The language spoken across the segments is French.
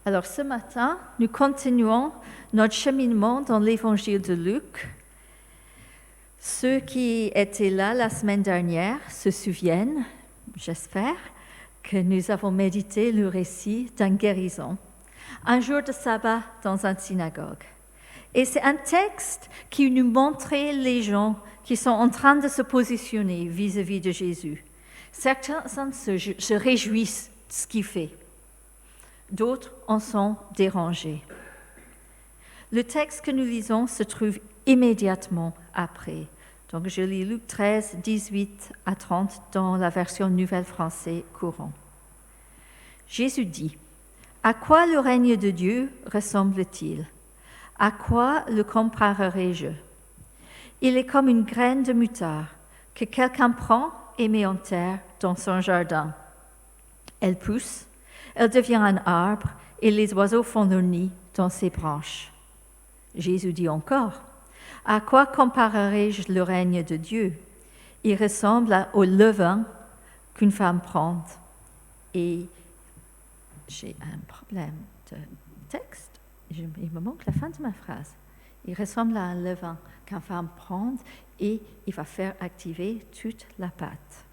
Alors ce matin, nous continuons notre cheminement dans l'évangile de Luc. Ceux qui étaient là la semaine dernière se souviennent, j'espère, que nous avons médité le récit d'une guérison, un jour de sabbat dans une synagogue. Et c'est un texte qui nous montrait les gens qui sont en train de se positionner vis-à-vis de Jésus. Certains se réjouissent de ce qu'il fait. D'autres en sont dérangés. Le texte que nous lisons se trouve immédiatement après. Donc je lis Luc 13, 18 à 30 dans la version Nouvelle Français courant. Jésus dit, « À quoi le règne de Dieu ressemble-t-il? À quoi le comparerai-je? Il est comme une graine de moutarde que quelqu'un prend et met en terre dans son jardin. Elle pousse, elle devient un arbre et les oiseaux font leur nid dans ses branches. » Jésus dit encore, « À quoi comparerai-je le règne de Dieu? Il ressemble au levain qu'une femme prend. » Et j'ai un problème de texte. Il me manque la fin de ma phrase. Il ressemble à un levain qu'une femme prend et il va faire activer toute la pâte.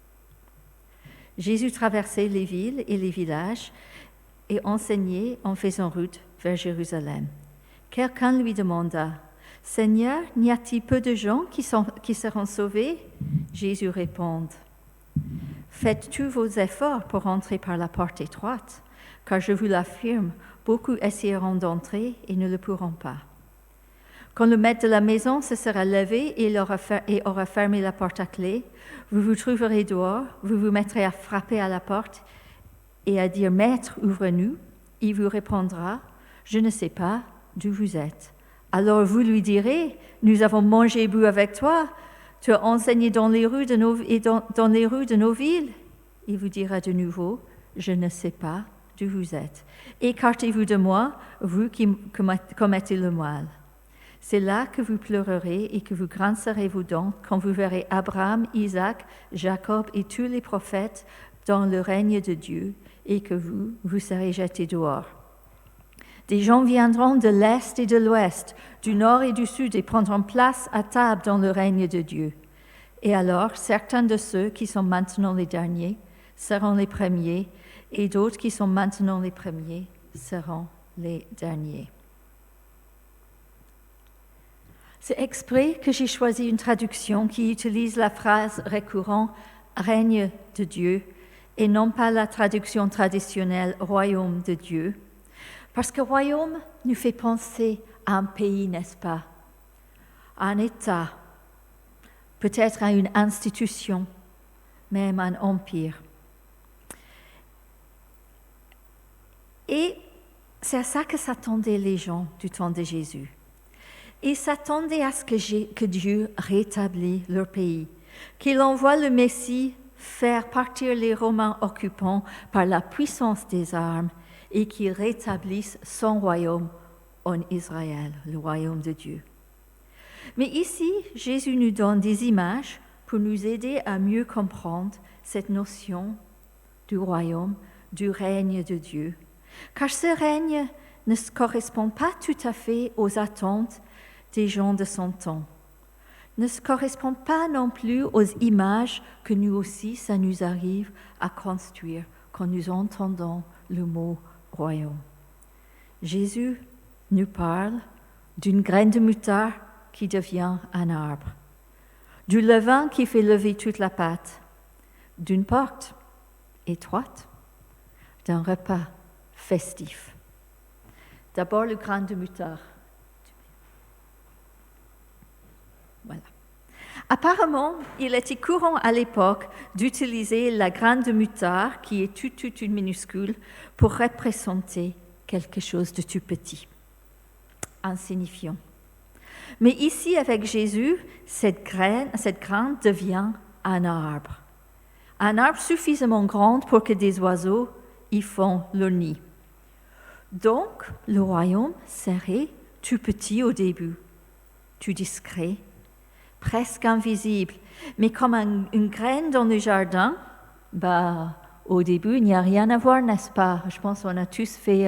Jésus traversait les villes et les villages et enseignait en faisant route vers Jérusalem. Quelqu'un lui demanda, « Seigneur, n'y a-t-il peu de gens qui seront sauvés ?» Jésus répond, « Faites tous vos efforts pour entrer par la porte étroite, car je vous l'affirme, beaucoup essayeront d'entrer et ne le pourront pas. Quand le maître de la maison se sera levé et aura fermé la porte à clé, vous vous trouverez dehors, vous vous mettrez à frapper à la porte et à dire « Maître, ouvre-nous ». Il vous répondra « Je ne sais pas d'où vous êtes ». Alors vous lui direz « Nous avons mangé et bu avec toi, tu as enseigné dans les rues de nos villes ». Il vous dira de nouveau « Je ne sais pas d'où vous êtes. Écartez-vous de moi, vous qui commettez le mal ». C'est là que vous pleurerez et que vous grincerez vos dents quand vous verrez Abraham, Isaac, Jacob et tous les prophètes dans le règne de Dieu et que vous serez jetés dehors. Des gens viendront de l'Est et de l'Ouest, du Nord et du Sud et prendront place à table dans le règne de Dieu. Et alors, certains de ceux qui sont maintenant les derniers seront les premiers et d'autres qui sont maintenant les premiers seront les derniers. C'est exprès que j'ai choisi une traduction qui utilise la phrase récurrente « règne de Dieu » et non pas la traduction traditionnelle « royaume de Dieu », parce que royaume nous fait penser à un pays, n'est-ce pas? À un État, peut-être à une institution, même un empire. Et c'est à ça que s'attendaient les gens du temps de Jésus. Ils s'attendaient à ce que Dieu rétablisse leur pays, qu'il envoie le Messie faire partir les Romains occupants par la puissance des armes et qu'il rétablisse son royaume en Israël, le royaume de Dieu. Mais ici, Jésus nous donne des images pour nous aider à mieux comprendre cette notion du royaume, du règne de Dieu, car ce règne ne correspond pas tout à fait aux attentes des gens de son temps, ne se correspond pas non plus aux images que nous aussi, ça nous arrive à construire quand nous entendons le mot royaume. Jésus nous parle d'une graine de moutarde qui devient un arbre, du levain qui fait lever toute la pâte, d'une porte étroite, d'un repas festif. D'abord le grain de moutarde. Voilà. Apparemment, il était courant à l'époque d'utiliser la graine de moutarde, qui est toute minuscule, pour représenter quelque chose de tout petit, insignifiant. Mais ici, avec Jésus, cette graine devient un arbre suffisamment grand pour que des oiseaux y font leur nid. Donc, le royaume serait tout petit au début, tout discret, presque invisible, mais comme une graine dans le jardin, au début, il n'y a rien à voir, n'est-ce pas? Je pense qu'on a tous fait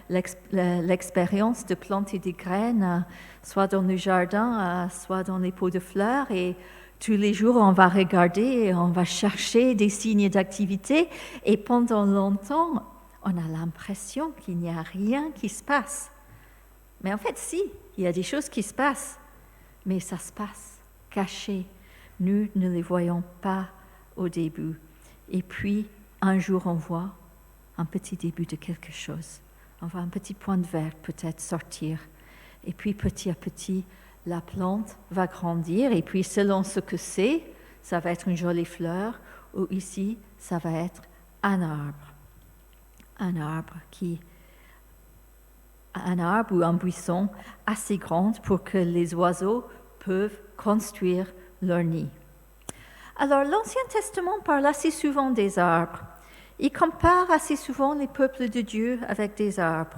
l'expérience de planter des graines, soit dans le jardin, soit dans les pots de fleurs, et tous les jours, on va regarder et on va chercher des signes d'activité, et pendant longtemps, on a l'impression qu'il n'y a rien qui se passe. Mais en fait, si, il y a des choses qui se passent, mais ça se passe caché. Nous ne les voyons pas au début. Et puis, un jour, on voit un petit début de quelque chose. On voit un petit point de vert peut-être sortir. Et puis, petit à petit, la plante va grandir. Et puis, selon ce que c'est, ça va être une jolie fleur. Ou ici, ça va être un arbre. Un arbre ou un buisson assez grand pour que les oiseaux peuvent construire leur nid. Alors, l'Ancien Testament parle assez souvent des arbres. Il compare assez souvent les peuples de Dieu avec des arbres.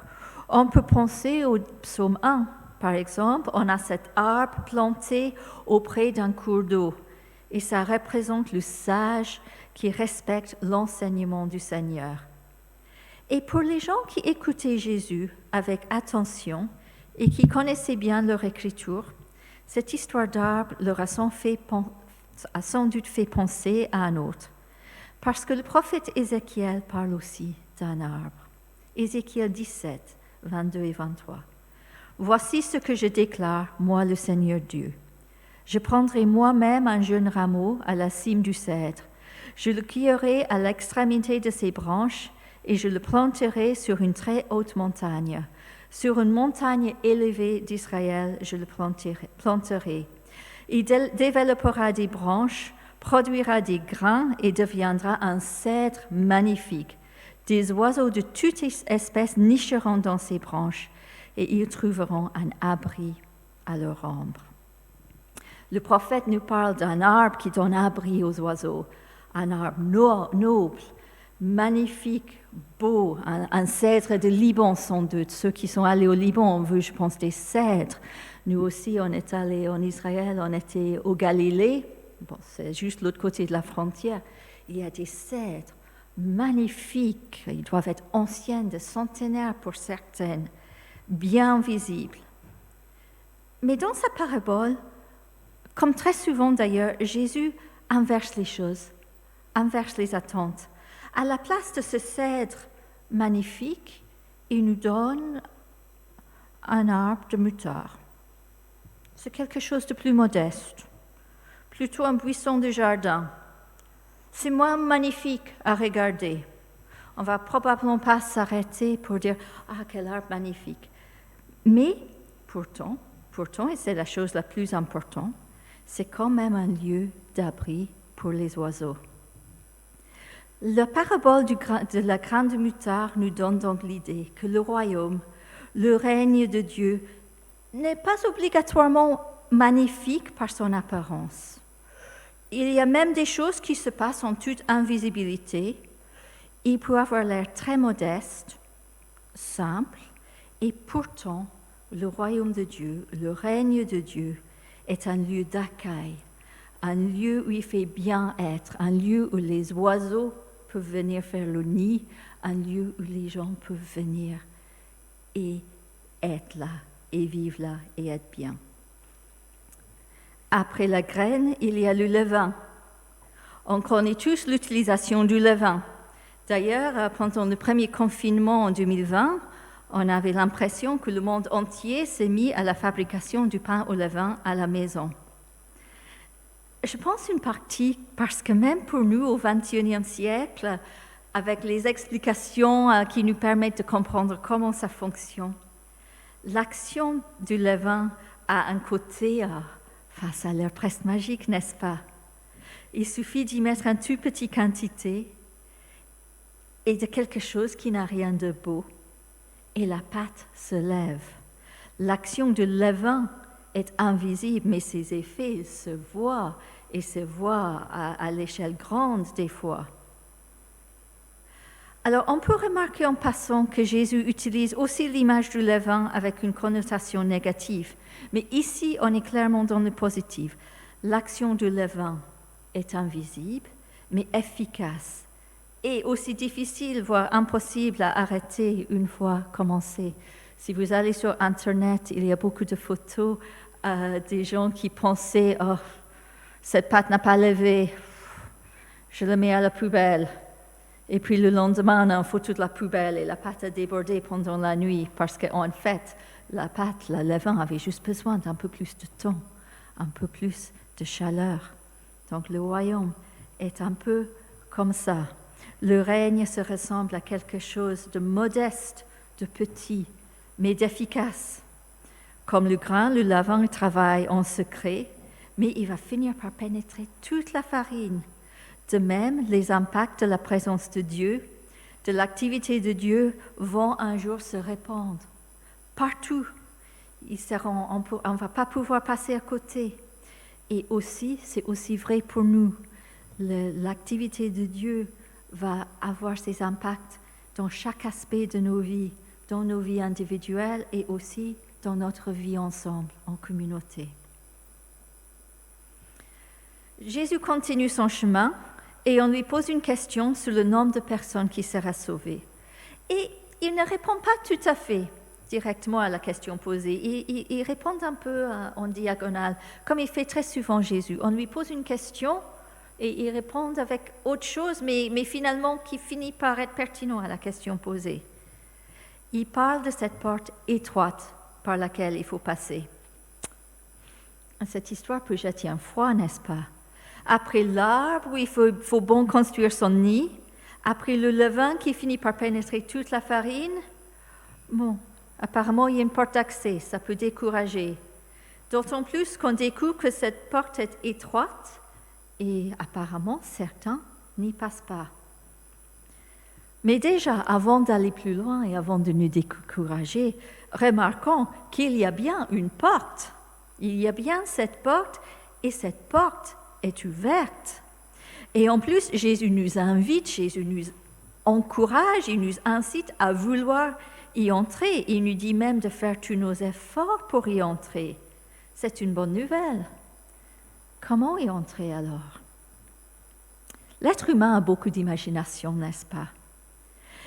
On peut penser au psaume 1, par exemple. On a cet arbre planté auprès d'un cours d'eau. Et ça représente le sage qui respecte l'enseignement du Seigneur. Et pour les gens qui écoutaient Jésus avec attention et qui connaissaient bien leur écriture, cette histoire d'arbre leur a sans doute fait penser à un autre. Parce que le prophète Ézéchiel parle aussi d'un arbre. Ézéchiel 17, 22 et 23. « Voici ce que je déclare, moi le Seigneur Dieu. Je prendrai moi-même un jeune rameau à la cime du cèdre. Je le cueillerai à l'extrémité de ses branches et je le planterai sur une très haute montagne. Sur une montagne élevée d'Israël, je le planterai. Il développera des branches, produira des grains et deviendra un cèdre magnifique. Des oiseaux de toutes espèces nicheront dans ses branches et ils trouveront un abri à leur ombre. » Le prophète nous parle d'un arbre qui donne abri aux oiseaux, un arbre noble, magnifique, beau, un cèdre de Liban sans doute. Ceux qui sont allés au Liban ont vu, je pense, des cèdres. Nous aussi, on est allés en Israël, on était au Galilée, bon, c'est juste l'autre côté de la frontière. Il y a des cèdres magnifiques, ils doivent être anciens, de centenaires pour certaines, bien visibles. Mais dans sa parabole, comme très souvent d'ailleurs, Jésus inverse les choses, inverse les attentes. À la place de ce cèdre magnifique, il nous donne un arbre de mûtard. C'est quelque chose de plus modeste, plutôt un buisson de jardin. C'est moins magnifique à regarder. On ne va probablement pas s'arrêter pour dire « Ah, quel arbre magnifique !» Mais pourtant, et c'est la chose la plus importante, c'est quand même un lieu d'abri pour les oiseaux. La parabole de la graine de mûtard nous donne donc l'idée que le royaume, le règne de Dieu, n'est pas obligatoirement magnifique par son apparence. Il y a même des choses qui se passent en toute invisibilité. Il peut avoir l'air très modeste, simple, et pourtant, le royaume de Dieu, le règne de Dieu, est un lieu d'accueil, un lieu où il fait bien être, un lieu où les oiseaux peuvent venir faire le nid, un lieu où les gens peuvent venir et être là, et vivre là, et être bien. Après la graine, il y a le levain. On connaît tous l'utilisation du levain. D'ailleurs, pendant le premier confinement en 2020, on avait l'impression que le monde entier s'est mis à la fabrication du pain au levain à la maison. Je pense une partie parce que même pour nous au XXIe siècle, avec les explications qui nous permettent de comprendre comment ça fonctionne, l'action du levain a un côté, ça a l'air presque magique, n'est-ce pas? Il suffit d'y mettre une toute petite quantité et de quelque chose qui n'a rien de beau. Et la pâte se lève. L'action du levain est invisible, mais ses effets se voient et se voient à l'échelle grande des fois. Alors, on peut remarquer en passant que Jésus utilise aussi l'image du levain avec une connotation négative. Mais ici, on est clairement dans le positif. L'action du levain est invisible, mais efficace. est aussi difficile, voire impossible à arrêter une fois commencé. Si vous allez sur Internet, il y a beaucoup de photos des gens qui pensaient « Oh, cette pâte n'a pas levé, je la mets à la poubelle ». Et puis le lendemain, on a une photo de la poubelle et la pâte a débordé pendant la nuit parce qu'en fait, la pâte, le levain avait juste besoin d'un peu plus de temps, un peu plus de chaleur. Donc le royaume est un peu comme ça. Le règne se ressemble à quelque chose de modeste, de petit, mais d'efficace. Comme le grain, le levain travaille en secret, mais il va finir par pénétrer toute la farine. De même, les impacts de la présence de Dieu, de l'activité de Dieu, vont un jour se répandre partout. On ne va pas pouvoir passer à côté. Et aussi, c'est aussi vrai pour nous. L'activité de Dieu va avoir ses impacts dans chaque aspect de nos vies, dans nos vies individuelles et aussi dans notre vie ensemble, en communauté. Jésus continue son chemin et on lui pose une question sur le nombre de personnes qui sera sauvées. Et il ne répond pas tout à fait directement à la question posée. Il répond un peu en diagonale, comme il fait très souvent Jésus. On lui pose une question et il répond avec autre chose, mais finalement qui finit par être pertinent à la question posée. Il parle de cette porte étroite par laquelle il faut passer. Cette histoire peut jeter un froid, n'est-ce pas? Après l'arbre où il faut bon construire son nid, après le levain qui finit par pénétrer toute la farine, bon, apparemment il y a une porte d'accès, ça peut décourager. D'autant plus qu'on découvre que cette porte est étroite et apparemment certains n'y passent pas. Mais déjà, avant d'aller plus loin et avant de nous décourager, remarquons qu'il y a bien une porte. Il y a bien cette porte et cette porte est ouverte. Et en plus, Jésus nous invite, Jésus nous encourage, il nous incite à vouloir y entrer. Il nous dit même de faire tous nos efforts pour y entrer. C'est une bonne nouvelle. Comment y entrer alors? L'être humain a beaucoup d'imagination, n'est-ce pas?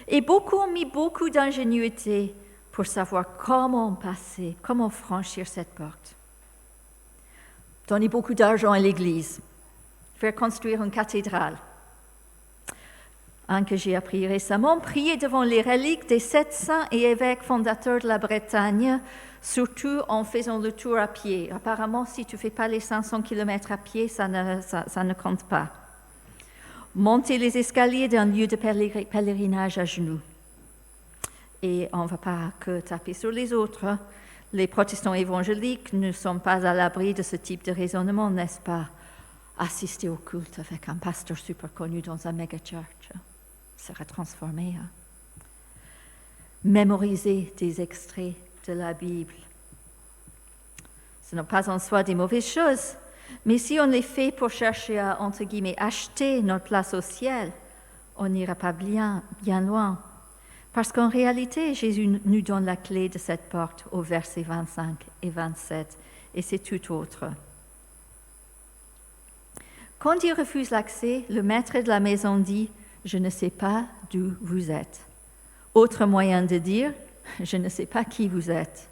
Et beaucoup ont mis beaucoup d'ingéniosité pour savoir comment passer, comment franchir cette porte. Donner beaucoup d'argent à l'Église, faire construire une cathédrale. Un que j'ai appris récemment, prier devant les reliques des 7 saints et évêques fondateurs de la Bretagne, surtout en faisant le tour à pied. Apparemment, si tu ne fais pas les 500 km à pied, ça ne compte pas. Monter les escaliers d'un lieu de pèlerinage à genoux. Et on ne va pas que taper sur les autres. Les protestants évangéliques ne sont pas à l'abri de ce type de raisonnement, n'est-ce pas? Assister au culte avec un pasteur super connu dans un méga church sera transformé. Mémoriser des extraits de la Bible. Ce n'est pas en soi des mauvaises choses, mais si on les fait pour chercher à, entre guillemets, acheter notre place au ciel, on n'ira pas bien loin. Parce qu'en réalité, Jésus nous donne la clé de cette porte au versets 25 et 27, et c'est tout autre. Quand il refuse l'accès, le maître de la maison dit « Je ne sais pas d'où vous êtes ». Autre moyen de dire « Je ne sais pas qui vous êtes,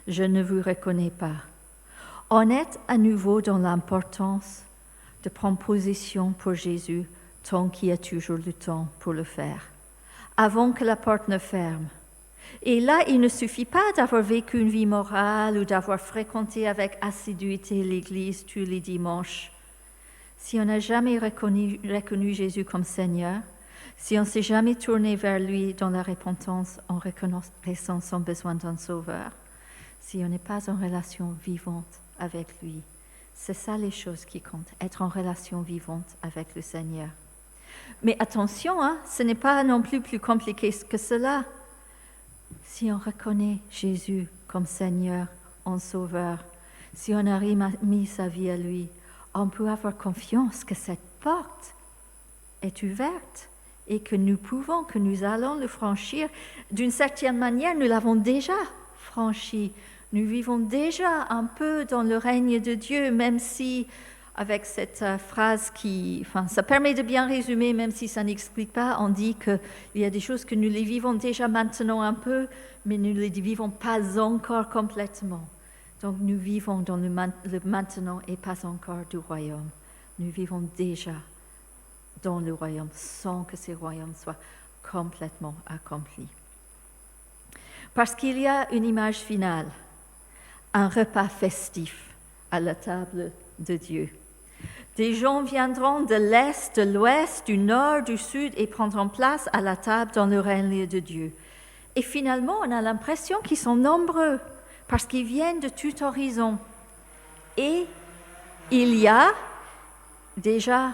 je ne vous reconnais pas ». On est à nouveau dans l'importance de prendre position pour Jésus tant qu'il y a toujours le temps pour le faire, avant que la porte ne ferme. Et là, il ne suffit pas d'avoir vécu une vie morale ou d'avoir fréquenté avec assiduité l'Église tous les dimanches. Si on n'a jamais reconnu Jésus comme Seigneur, si on ne s'est jamais tourné vers lui dans la repentance en reconnaissant son besoin d'un sauveur, si on n'est pas en relation vivante avec lui, c'est ça les choses qui comptent, être en relation vivante avec le Seigneur. Mais attention, ce n'est pas non plus compliqué que cela. Si on reconnaît Jésus comme Seigneur, en Sauveur, si on a remis sa vie à lui, on peut avoir confiance que cette porte est ouverte et que nous allons le franchir. D'une certaine manière, nous l'avons déjà franchi. Nous vivons déjà un peu dans le règne de Dieu, même si avec cette phrase ça permet de bien résumer, même si ça n'explique pas. On dit qu'il y a des choses que nous les vivons déjà maintenant un peu, mais nous ne les vivons pas encore complètement. Donc nous vivons dans le maintenant et pas encore du royaume. Nous vivons déjà dans le royaume sans que ce royaume soit complètement accompli. Parce qu'il y a une image finale, un repas festif à la table de Dieu. Des gens viendront de l'Est, de l'Ouest, du Nord, du Sud et prendront place à la table dans le règne de Dieu. Et finalement, on a l'impression qu'ils sont nombreux parce qu'ils viennent de tout horizon. Et il y a déjà,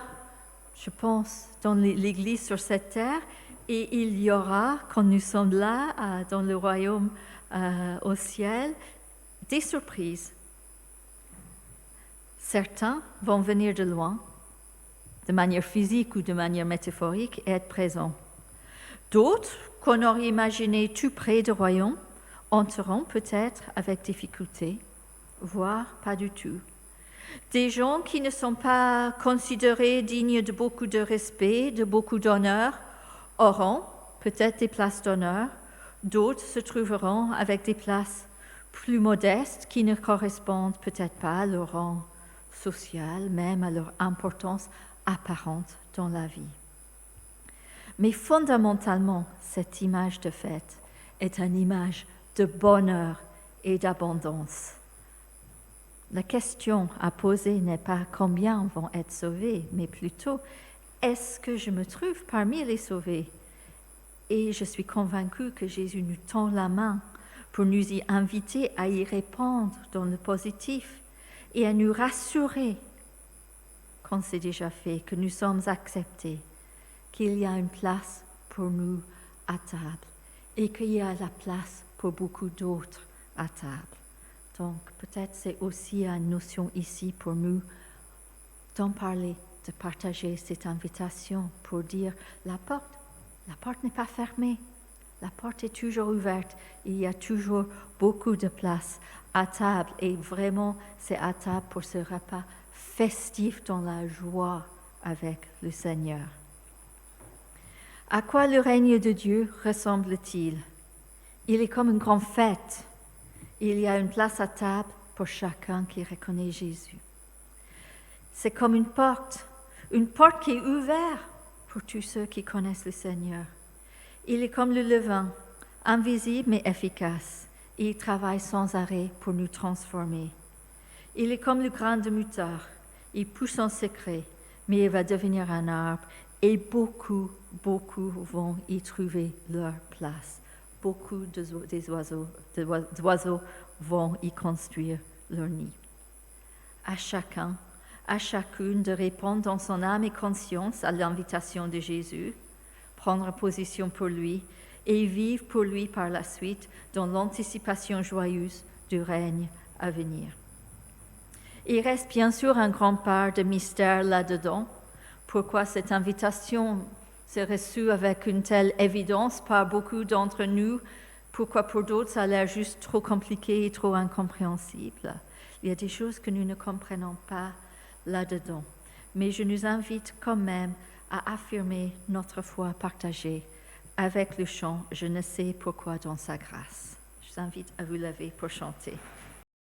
je pense, dans l'Église sur cette terre, et il y aura, quand nous sommes là, dans le royaume au ciel, des surprises. Certains vont venir de loin, de manière physique ou de manière métaphorique, et être présents. D'autres, qu'on aurait imaginé tout près du royaume, entreront peut-être avec difficulté, voire pas du tout. Des gens qui ne sont pas considérés dignes de beaucoup de respect, de beaucoup d'honneur, auront peut-être des places d'honneur. D'autres se trouveront avec des places plus modestes qui ne correspondent peut-être pas à leur rang social, même à leur importance apparente dans la vie. Mais fondamentalement, cette image de fête est une image de bonheur et d'abondance. La question à poser n'est pas combien vont être sauvés, mais plutôt est-ce que je me trouve parmi les sauvés? Et je suis convaincue que Jésus nous tend la main pour nous y inviter à y répondre dans le positif et à nous rassurer, quand c'est déjà fait, que nous sommes acceptés, qu'il y a une place pour nous à table et qu'il y a la place pour beaucoup d'autres à table. Donc peut-être c'est aussi une notion ici pour nous d'en parler, de partager cette invitation pour dire la porte n'est pas fermée, la porte est toujours ouverte, il y a toujours beaucoup de place à table et vraiment c'est à table pour ce repas festif dans la joie avec le Seigneur. À quoi le règne de Dieu ressemble-t-il? Il est comme une grande fête. Il y a une place à table pour chacun qui reconnaît Jésus. C'est comme une porte qui est ouverte pour tous ceux qui connaissent le Seigneur. Il est comme le levain, invisible mais efficace, et il travaille sans arrêt pour nous transformer. Il est comme le grain de moutarde, il pousse en secret, mais il va devenir un arbre, et beaucoup vont y trouver leur place. Beaucoup d'oiseaux vont y construire leur nid. À chacun, à chacune de répondre dans son âme et conscience à l'invitation de Jésus, prendre position pour lui et vivre pour lui par la suite dans l'anticipation joyeuse du règne à venir. Il reste bien sûr un grand part de mystère là-dedans. Pourquoi cette invitation s'est reçue avec une telle évidence par beaucoup d'entre nous? Pourquoi pour d'autres ça a l'air juste trop compliqué et trop incompréhensible? Il y a des choses que nous ne comprenons pas là-dedans. Mais je nous invite quand même à affirmer notre foi partagée avec le chant « Je ne sais pourquoi dans sa grâce ». Je vous invite à vous lever pour chanter.